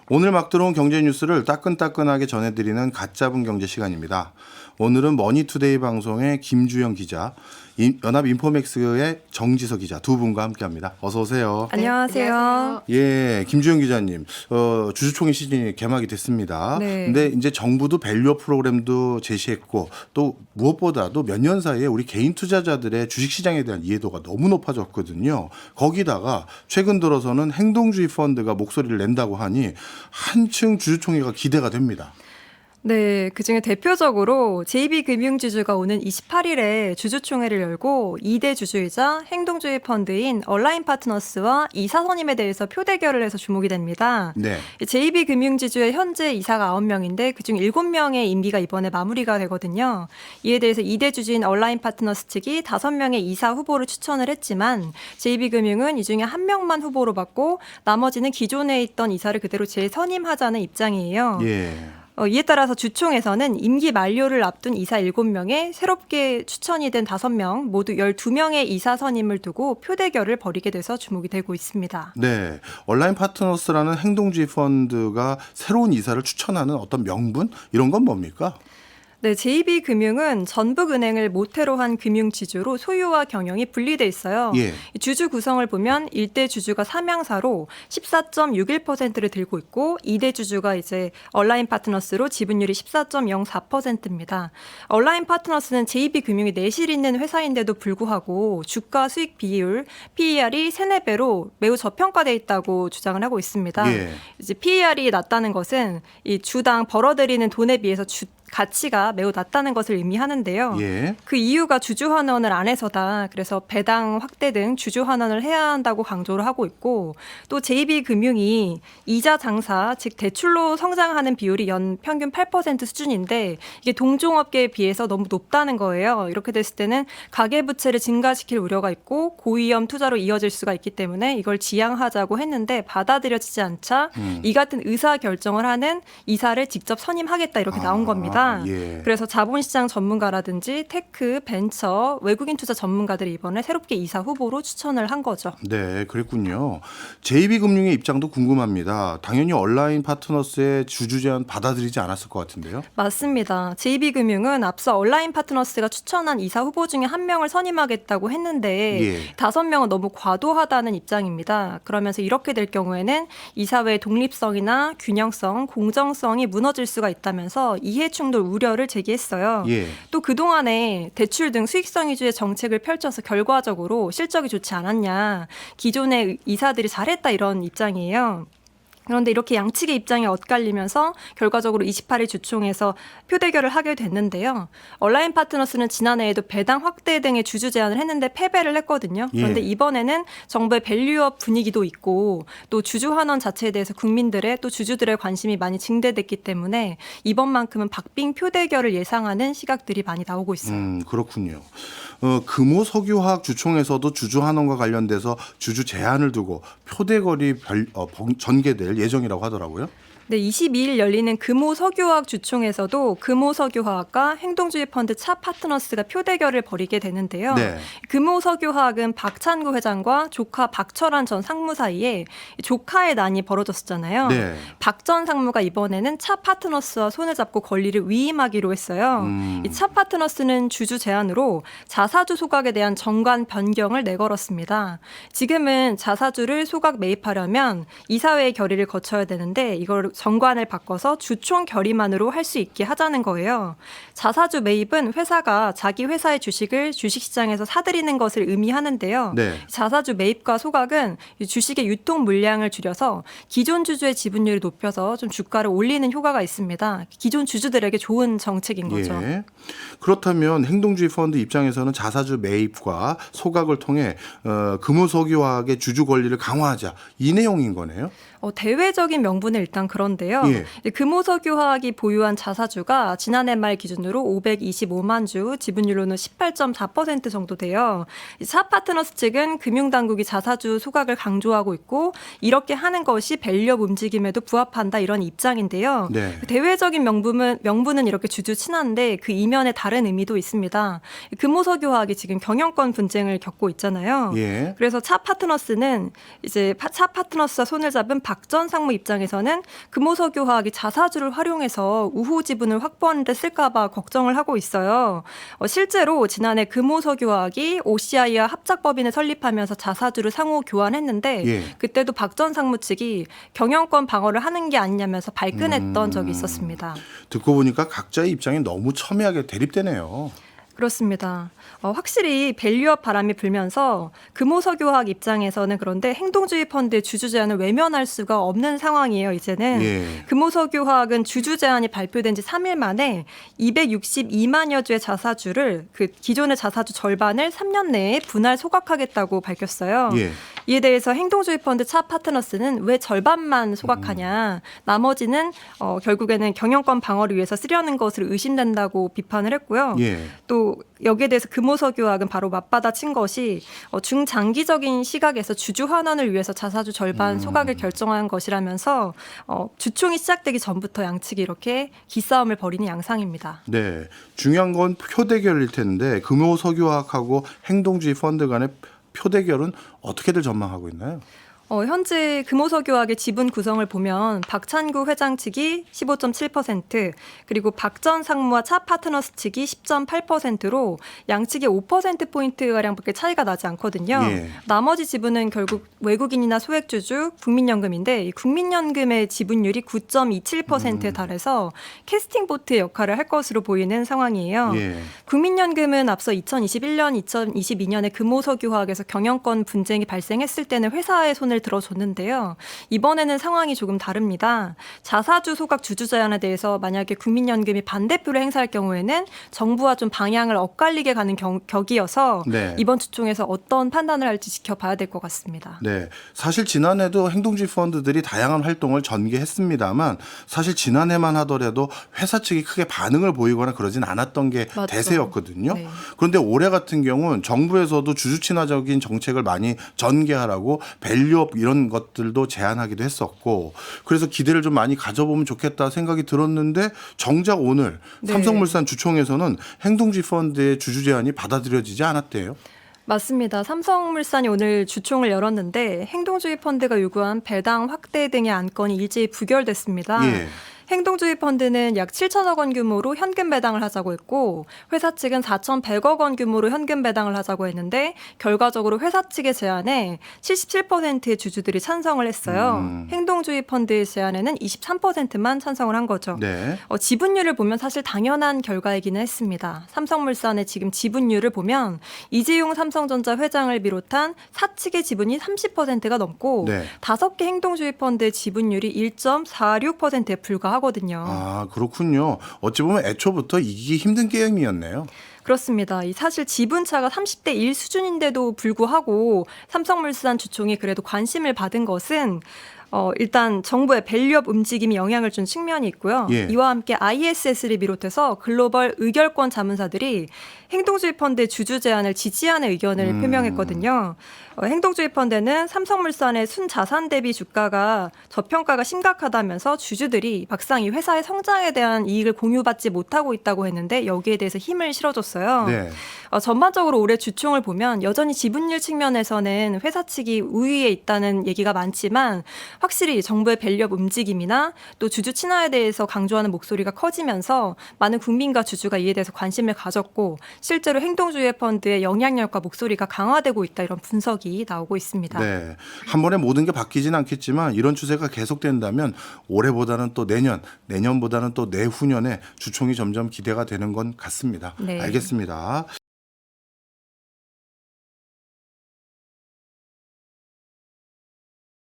오늘 막 들어온 경제 뉴스를 따끈따끈하게 전해드리는 갓 잡은 경제 시간입니다. 오늘은 머니투데이 방송의 김주영 기자, 연합인포맥스의 정지서 기자 두 분과 함께합니다. 어서 오세요. 안녕하세요. 예, 김주영 기자님, 주주총회 시즌이 개막이 됐습니다. 네. 근데 이제 정부도 밸류업 프로그램도 제시했고 또 무엇보다도 몇 년 사이에 우리 개인 투자자들의 주식시장에 대한 이해도가 너무 높아졌거든요. 거기다가 최근 들어서는 행동주의 펀드가 목소리를 낸다고 하니 한층 주주총회가 기대가 됩니다. 네, 그중에 대표적으로 JB금융지주가 오는 28일에 주주총회를 열고 2대 주주이자 행동주의 펀드인 얼라인파트너스와 이사 선임에 대해서 표대결을 해서 주목이 됩니다. 네. JB금융지주의 현재 이사가 9명인데 그중 7명의 임기가 이번에 마무리가 되거든요. 이에 대해서 2대 주주인 얼라인파트너스 측이 5명의 이사 후보를 추천을 했지만 JB금융은 이 중에 1명만 후보로 받고 나머지는 기존에 있던 이사를 그대로 재선임하자는 입장이에요. 예. 이에 따라서 주총에서는 임기 만료를 앞둔 이사 7명에 새롭게 추천이 된 5명 모두 12명의 이사 선임을 두고 표대결을 벌이게 돼서 주목이 되고 있습니다. 네. 온라인 파트너스라는 행동주의 펀드가 새로운 이사를 추천하는 어떤 명분? 이런 건 뭡니까? 네, JB금융은 전북은행을 모태로 한 금융지주로 소유와 경영이 분리돼 있어요. 예. 주주 구성을 보면 1대 주주가 삼양사로 14.61%를 들고 있고 2대 주주가 이제 얼라인 파트너스로 지분율이 14.04%입니다. 얼라인 파트너스는 JB금융이 내실 있는 회사인데도 불구하고 주가 수익 비율 PER이 3-4배로 매우 저평가돼 있다고 주장을 하고 있습니다. 예. 이제 PER이 낮다는 것은 이 주당 벌어들이는 돈에 비해서 가치가 매우 낮다는 것을 의미하는데요. 예. 그 이유가 주주 환원을 안 해서다. 그래서 배당 확대 등 주주 환원을 해야 한다고 강조를 하고 있고 또 JB금융이 이자 장사, 즉 대출로 성장하는 비율이 연 평균 8% 수준인데 이게 동종업계에 비해서 너무 높다는 거예요. 이렇게 됐을 때는 가계부채를 증가시킬 우려가 있고 고위험 투자로 이어질 수가 있기 때문에 이걸 지양하자고 했는데 받아들여지지 않자 이 같은 의사결정을 하는 이사를 직접 선임하겠다 이렇게 나온 겁니다. 예. 그래서 자본시장 전문가라든지 테크, 벤처, 외국인 투자 전문가들이 이번에 새롭게 이사 후보로 추천을 한 거죠. 네, 그랬군요. JB금융의 입장도 궁금합니다. 당연히 온라인 파트너스의 주주 제안 받아들이지 않았을 것 같은데요. 맞습니다. JB금융은 앞서 얼라인 파트너스가 추천한 이사 후보 중에 1명을 선임하겠다고 했는데 예. 5명은 너무 과도하다는 입장입니다. 그러면서 이렇게 될 경우에는 이사회의 독립성이나 균형성, 공정성이 무너질 수가 있다면서 이해충돌 우려를 제기했어요. 예. 또 그동안에 대출 등 수익성 위주의 정책을 펼쳐서 결과적으로 실적이 좋지 않았냐. 기존의 이사들이 잘했다 이런 입장이에요. 그런데 이렇게 양측의 입장이 엇갈리면서 결과적으로 28일 주총에서 표대결을 하게 됐는데요. 얼라인 파트너스는 지난해에도 배당 확대 등의 주주 제안을 했는데 패배를 했거든요. 그런데 예. 이번에는 정부의 밸류업 분위기도 있고 또 주주 환원 자체에 대해서 국민들의 또 주주들의 관심이 많이 증대됐기 때문에 이번만큼은 박빙 표대결을 예상하는 시각들이 많이 나오고 있어요. 그렇군요. 금호석유화학 주총에서도 주주 환원과 관련돼서 주주 제한을 두고 표대결이 전개될 예정이라고 하더라고요. 네, 22일 열리는 금호석유화학 주총에서도 금호석유화학과 행동주의 펀드 차 파트너스가 표대결을 벌이게 되는데요. 네. 금호석유화학은 박찬구 회장과 조카 박철환 전 상무 사이에 조카의 난이 벌어졌었잖아요. 네. 박 전 상무가 이번에는 차 파트너스와 손을 잡고 권리를 위임하기로 했어요. 이 차 파트너스는 주주 제안으로 자사주 소각에 대한 정관 변경을 내걸었습니다. 지금은 자사주를 소각 매입하려면 이사회의 결의를 거쳐야 되는데 이걸 정관을 바꿔서 주총 결의만으로 할 수 있게 하자는 거예요. 자사주 매입은 회사가 자기 회사의 주식을 주식시장에서 사들이는 것을 의미하는데요. 네. 자사주 매입과 소각은 주식의 유통 물량을 줄여서 기존 주주의 지분율을 높여서 좀 주가를 올리는 효과가 있습니다. 기존 주주들에게 좋은 정책인 거죠. 예. 그렇다면 행동주의 펀드 입장에서는 자사주 매입과 소각을 통해 금호석유화학의 주주 권리를 강화하자 이 내용인 거네요. 대외적인 명분은 일단 그런데요. 예. 금호석유화학이 보유한 자사주가 지난해 말 기준으로 525만 주, 지분율로는 18.4% 정도 돼요. 차 파트너스 측은 금융당국이 자사주 소각을 강조하고 있고 이렇게 하는 것이 밸류업 움직임에도 부합한다 이런 입장인데요. 네. 대외적인 명분은 이렇게 주주 친한데 그 이면에 다른 의미도 있습니다. 금호석유화학이 지금 경영권 분쟁을 겪고 있잖아요. 예. 그래서 차 파트너스는 이제 차 파트너스와 손을 잡은 박 박 전 상무 입장에서는 금호석유화학이 자사주를 활용해서 우후 지분을 확보하는 데 쓸까 봐 걱정을 하고 있어요. 실제로 지난해 금호석유화학이 OCI와 합작법인을 설립하면서 자사주를 상호 교환했는데 예. 그때도 박 전 상무 측이 경영권 방어를 하는 게 아니냐면서 발끈했던 적이 있었습니다. 듣고 보니까 각자의 입장이 너무 첨예하게 대립되네요. 그렇습니다. 확실히 밸류업 바람이 불면서 금호석유화학 입장에서는 그런데 행동주의 펀드의 주주 제한을 외면할 수가 없는 상황이에요. 이제는 예. 금호석유화학은 주주 제한이 발표된 지 3일 만에 262만여 주의 자사주를 그 기존의 자사주 절반을 3년 내에 분할 소각하겠다고 밝혔어요. 예. 이에 대해서 행동주의 펀드 차 파트너스는 왜 절반만 소각하냐, 나머지는 결국에는 경영권 방어를 위해서 쓰려는 것을 의심된다고 비판을 했고요. 예. 또 여기에 대해서 금호석유학은 바로 맞받아친 것이 중장기적인 시각에서 주주 환원을 위해서 자사주 절반 소각을 결정한 것이라면서 주총이 시작되기 전부터 양측이 이렇게 기싸움을 벌이는 양상입니다. 네. 중요한 건 표대결일 텐데 금호석유화학하고 행동주의 펀드 간의 표대결은 어떻게들 전망하고 있나요? 현재 금호석유학의 지분 구성을 보면 박찬구 회장 측이 15.7% 그리고 박 전 상무와 차 파트너스 측이 10.8%로 양측의 5%포인트가량밖에 차이가 나지 않거든요. 예. 나머지 지분은 결국 외국인이나 소액주주, 국민연금인데 이 국민연금의 지분율이 9.27%에 달해서 캐스팅 보트의 역할을 할 것으로 보이는 상황이에요. 예. 국민연금은 앞서 2021년, 2022년에 금호석유화학에서 경영권 분쟁이 발생했을 때는 회사의 손을 들어줬는데요. 이번에는 상황이 조금 다릅니다. 자사주 소각 주주 제한에 대해서 만약에 국민연금이 반대표를 행사할 경우에는 정부와 좀 방향을 엇갈리게 가는 격이어서 네. 이번 주총에서 어떤 판단을 할지 지켜봐야 될 것 같습니다. 네. 사실 지난해도 행동주의 펀드들이 다양한 활동을 전개했습니다만 사실 지난해만 하더라도 회사 측이 크게 반응을 보이거나 그러진 않았던 게 맞죠. 대세였거든요. 네. 그런데 올해 같은 경우는 정부에서도 주주 친화적인 정책을 많이 전개하라고 밸류업 이런 것들도 제안하기도 했었고 그래서 기대를 좀 많이 가져보면 좋겠다 생각이 들었는데 정작 오늘 네. 삼성물산 주총에서는 행동주의 펀드의 주주 제안이 받아들여지지 않았대요. 맞습니다. 삼성물산이 오늘 주총을 열었는데 행동주의 펀드가 요구한 배당 확대 등의 안건이 일제히 부결됐습니다. 예. 행동주의 펀드는 약 7천억 원 규모로 현금 배당을 하자고 했고 회사 측은 4,100억 원 규모로 현금 배당을 하자고 했는데 결과적으로 회사 측의 제안에 77%의 주주들이 찬성을 했어요. 행동주의 펀드의 제안에는 23%만 찬성을 한 거죠. 네. 지분율을 보면 사실 당연한 결과이기는 했습니다. 삼성물산의 지금 지분율을 보면 이재용 삼성전자 회장을 비롯한 사측의 지분이 30%가 넘고 네. 5개 행동주의 펀드의 지분율이 1.46%에 불과하거든요. 아, 그렇군요. 어찌 보면 애초부터 이기기 힘든 게임이었네요. 그렇습니다. 사실 지분차가 30대 1 수준인데도 불구하고 삼성물산 주총이 그래도 관심을 받은 것은 일단 정부의 밸류업 움직임이 영향을 준 측면이 있고요. 예. 이와 함께 ISS를 비롯해서 글로벌 의결권 자문사들이 행동주의 펀드의 주주 제한을 지지하는 의견을 표명했거든요. 행동주의 펀드는 삼성물산의 순자산 대비 주가가 저평가가 심각하다면서 주주들이 막상 이 회사의 성장에 대한 이익을 공유받지 못하고 있다고 했는데 여기에 대해서 힘을 실어줬어요. 네. 전반적으로 올해 주총을 보면 여전히 지분율 측면에서는 회사 측이 우위에 있다는 얘기가 많지만 확실히 정부의 밸류업 움직임이나 또 주주 친화에 대해서 강조하는 목소리가 커지면서 많은 국민과 주주가 이에 대해서 관심을 가졌고 실제로 행동주의 펀드의 영향력과 목소리가 강화되고 있다 이런 분석이 나오고 있습니다. 네. 한 번에 모든 게 바뀌진 않겠지만 이런 추세가 계속된다면 올해보다는 또 내년, 내년보다는 또 내후년에 주총이 점점 기대가 되는 건 같습니다. 네. 알겠습니다.